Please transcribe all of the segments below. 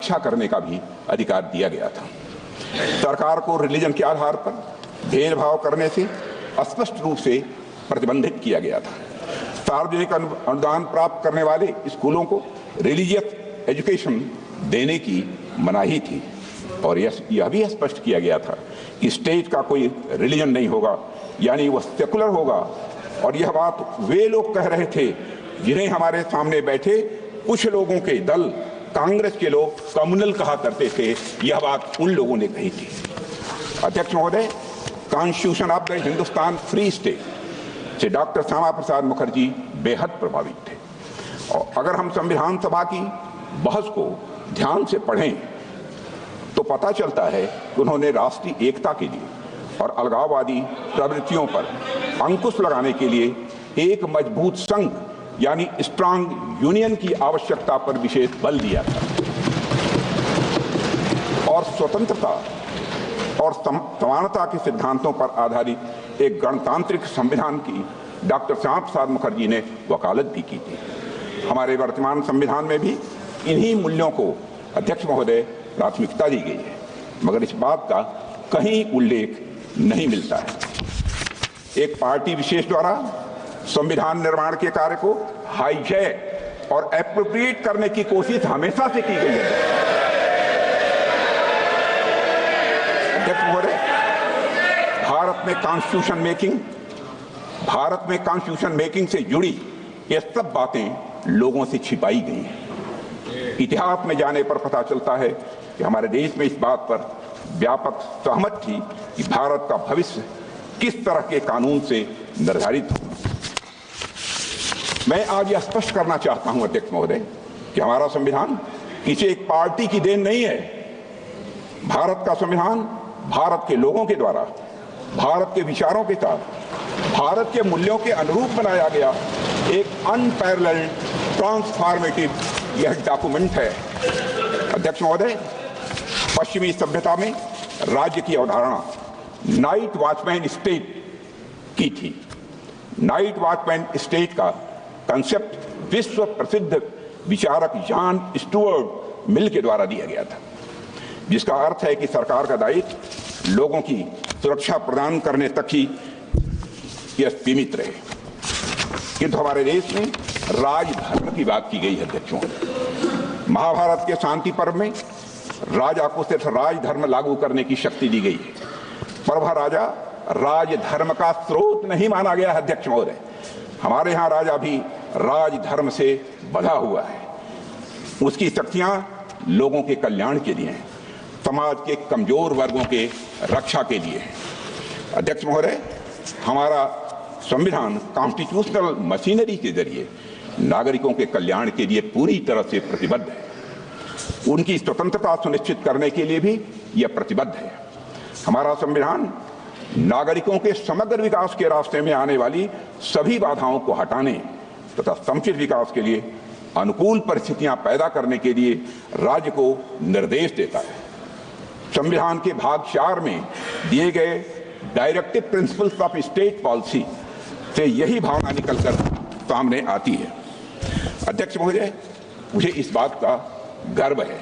समीक्षा करने का भी अधिकार दिया गया था। सरकार को रिलीजन के आधार पर भेदभाव करने से स्पष्ट रूप से प्रतिबंधित किया गया था। सार्वजनिक अनुदान प्राप्त करने वाले स्कूलों को रिलीजियस एजुकेशन देने की मनाही थी और यह भी स्पष्ट किया गया था कि स्टेट का कोई रिलीजन नहीं होगा, यानी वह सेकुलर होगा। और यह बात वे लोग कह रहे थे जिन्हें हमारे सामने बैठे कुछ लोगों के दल कांग्रेस के लोग कम्युनल कहा करते थे। यह बात उन लोगों ने कही थी। अध्यक्ष महोदय, constitution of the Hindustan free state से डॉक्टर श्यामा प्रसाद मुखर्जी बेहद प्रभावित थे। और अगर हम संविधान सभा की बहस को ध्यान से पढ़ें तो पता चलता है कि उन्होंने राष्ट्रीय एकता के लिए और अलगाववादी प्रवृत्तियों पर अंकुश लगाने के लिए एक मजबूत संघ यानी स्ट्रांग यूनियन की आवश्यकता पर विशेष बल दिया था और स्वतंत्रता और समानता के सिद्धांतों पर आधारित एक गणतांत्रिक संविधान की डॉक्टर श्यामा प्रसाद मुखर्जी ने वकालत भी की थी। हमारे वर्तमान संविधान में भी इन्हीं मूल्यों को अध्यक्ष महोदय प्राथमिकता दी गई है, मगर इस बात का कहीं उल्लेख नहीं मिलता है। एक पार्टी विशेष द्वारा संविधान निर्माण के कार्य को हाईजैक और एप्रोप्रिएट करने की कोशिश हमेशा से की गई है। अध्यक्ष महोदय, भारत में कॉन्स्टिट्यूशन मेकिंग से जुड़ी ये सब बातें लोगों से छिपाई गई हैं। इतिहास में जाने पर पता चलता है कि हमारे देश में इस बात पर व्यापक सहमत थी कि भारत का भविष्य किस तरह के कानून से निर्धारित हो। मैं आज यह स्पष्ट करना चाहता हूं अध्यक्ष महोदय कि हमारा संविधान किसी एक पार्टी की देन नहीं है। भारत का संविधान भारत के लोगों के द्वारा भारत के विचारों के साथ भारत के मूल्यों के अनुरूप बनाया गया एक अनपैरेलल्ड ट्रांसफॉर्मेटिव यह डॉक्यूमेंट है। अध्यक्ष महोदय, पश्चिमी सभ्यता में राज्य की अवधारणा नाइट वॉचमैन स्टेट की थी। नाइट वॉचमैन स्टेट का कंसेप्ट विश्व प्रसिद्ध विचारक जॉन स्टुअर्ट मिल के द्वारा दिया गया था, जिसका अर्थ है कि सरकार का दायित्व लोगों की सुरक्षा प्रदान करने तक ही यह सीमित रहे। किंतु हमारे देश में राजधर्म की बात की गई है। अध्यक्षों, महाभारत के शांति पर्व में राजा को सिर्फ राजधर्म लागू करने की शक्ति दी गई है, पर वह राजा राजधर्म का स्रोत नहीं माना गया है। अध्यक्ष महोदय, हमारे यहाँ राजा भी राजधर्म से बंधा हुआ है। उसकी शक्तियां लोगों के कल्याण के लिए हैं, समाज के कमजोर वर्गों के रक्षा के लिए है। अध्यक्ष महोदय, हमारा संविधान कॉन्स्टिट्यूशनल मशीनरी के जरिए नागरिकों के कल्याण के लिए पूरी तरह से प्रतिबद्ध है। उनकी स्वतंत्रता सुनिश्चित करने के लिए भी यह प्रतिबद्ध है। हमारा संविधान नागरिकों के समग्र विकास के रास्ते में आने वाली सभी बाधाओं को हटाने तथा समुचित विकास के लिए अनुकूल परिस्थितियां पैदा करने के लिए राज्य को निर्देश देता है। संविधान के भाग 4 में दिए गए directive principles of state policy से यही भावना निकलकर सामने आती है। अध्यक्ष महोदय, मुझे इस बात का गर्व है,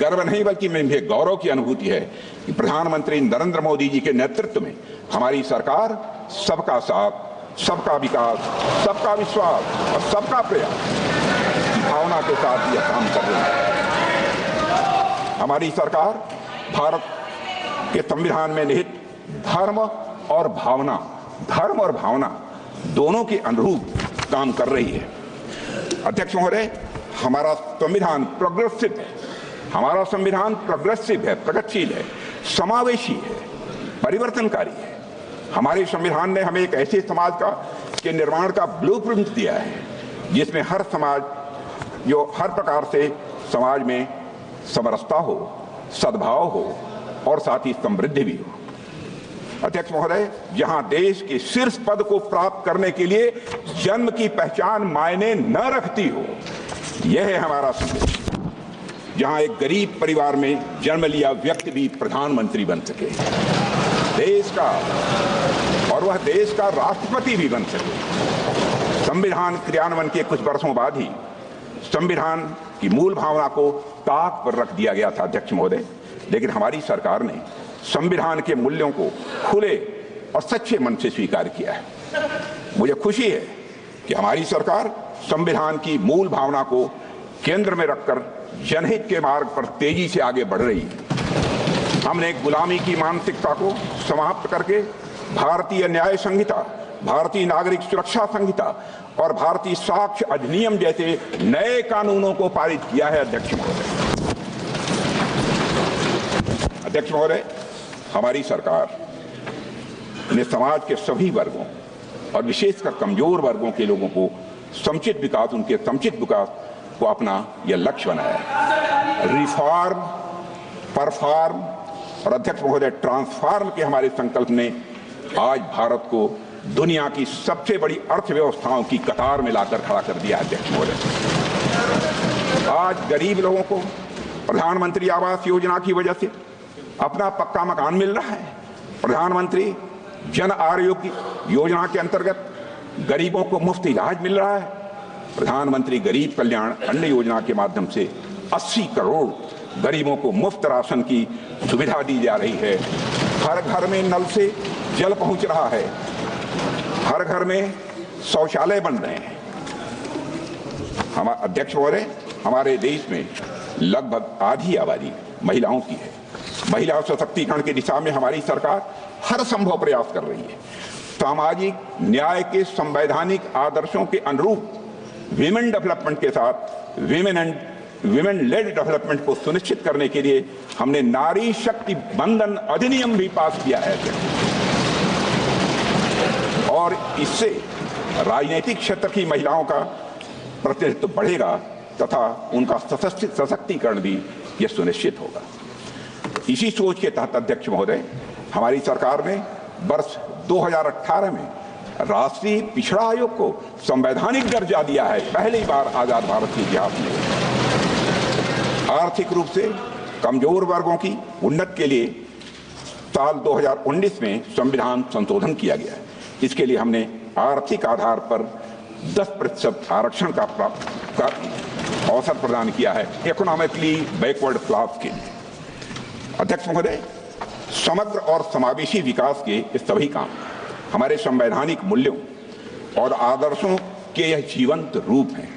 गर्व नहीं बल्कि मुझे गौरव की अनुभूति है कि प्रधानमंत्री नरेंद्र मोदी जी के नेतृत्व में हमारी सरकार सबका साथ, सबका विकास, सबका विश्वास और सबका प्रयास की भावना के साथ यह काम कर रही है। हमारी सरकार भारत के संविधान में निहित धर्म और भावना दोनों के अनुरूप काम कर रही है। अध्यक्ष महोदय, हमारा संविधान प्रोग्रेसिव है। हमारा संविधान प्रोग्रेसिव है, प्रगतिशील है, समावेशी है, परिवर्तनकारी है। हमारे संविधान ने हमें एक ऐसे समाज के निर्माण का ब्लूप्रिंट दिया है जिसमें हर प्रकार से समाज में समरसता हो, सद्भाव हो और साथ ही समृद्धि भी हो। अध्यक्ष महोदय, जहां देश के शीर्ष पद को प्राप्त करने के लिए जन्म की पहचान मायने न रखती हो, यह है हमारा संदेश। जहां एक गरीब परिवार में जन्म लिया व्यक्ति भी प्रधानमंत्री बन सके, देश का और वह देश का राष्ट्रपति भी बन सके। संविधान क्रियान्वयन के कुछ वर्षों बाद ही संविधान की मूल भावना को ताक पर रख दिया गया था अध्यक्ष महोदय, लेकिन हमारी सरकार ने संविधान के मूल्यों को खुले और सच्चे मन से स्वीकार किया है। मुझे खुशी है कि हमारी सरकार संविधान की मूल भावना को केंद्र में रखकर जनहित के मार्ग पर तेजी से आगे बढ़ रही है। हमने गुलामी की मानसिकता को समाप्त करके भारतीय न्याय संहिता, भारतीय नागरिक सुरक्षा संहिता और भारतीय साक्ष्य अधिनियम जैसे नए कानूनों को पारित किया है। अध्यक्ष महोदय, हमारी सरकार ने समाज के सभी वर्गों और विशेषकर कमजोर वर्गों के लोगों को समुचित विकास, उनके समुचित विकास को अपना यह लक्ष्य बनाया है। रिफॉर्म, परफॉर्म और अध्यक्ष महोदय ट्रांसफॉर्म के हमारे संकल्प ने आज भारत को दुनिया की सबसे बड़ी अर्थव्यवस्थाओं की कतार में लाकर खड़ा कर दिया। अध्यक्ष महोदय, आज गरीब लोगों को प्रधानमंत्री आवास योजना की वजह से अपना पक्का मकान मिल रहा है। प्रधानमंत्री जन आरोग्य योजना के अंतर्गत गरीबों को मुफ्त इलाज मिल रहा है। प्रधानमंत्री गरीब कल्याण अन्न योजना के माध्यम से 80 करोड़ गरीबों को मुफ्त राशन की सुविधा दी जा रही है। हर घर में नल से जल पहुंच रहा है। हर घर में शौचालय बन रहे हैं। अध्यक्ष महोदय, हमारे देश में लगभग आधी आबादी महिलाओं की है। महिला सशक्तिकरण की दिशा में हमारी सरकार हर संभव प्रयास कर रही है। सामाजिक न्याय के संवैधानिक आदर्शों के अनुरूप विमेन डेवलपमेंट के साथ विमेन लेड डेवलपमेंट को सुनिश्चित करने के लिए हमने नारी शक्ति बंधन अधिनियम भी पास किया है और इससे राजनीतिक क्षेत्र की महिलाओं का प्रतिनिधित्व बढ़ेगा तथा उनका सशक्तिकरण भी यह सुनिश्चित होगा। इसी सोच के तहत अध्यक्ष महोदय, हमारी सरकार ने वर्ष 2018 में राष्ट्रीय पिछड़ा आयोग को संवैधानिक दर्जा दिया है। पहली बार आजाद भारत के इतिहास में। आर्थिक रूप से कमजोर वर्गों की उन्नति के लिए साल 2019 में संविधान संशोधन किया गया है। इसके लिए हमने आर्थिक आधार पर 10% आरक्षण का अवसर प्रदान किया है इकोनॉमिकली बैकवर्ड क्लास के लिए। अध्यक्ष महोदय, समग्र और समावेशी विकास के ये सभी काम हमारे संवैधानिक मूल्यों और आदर्शों के यह जीवंत रूप हैं।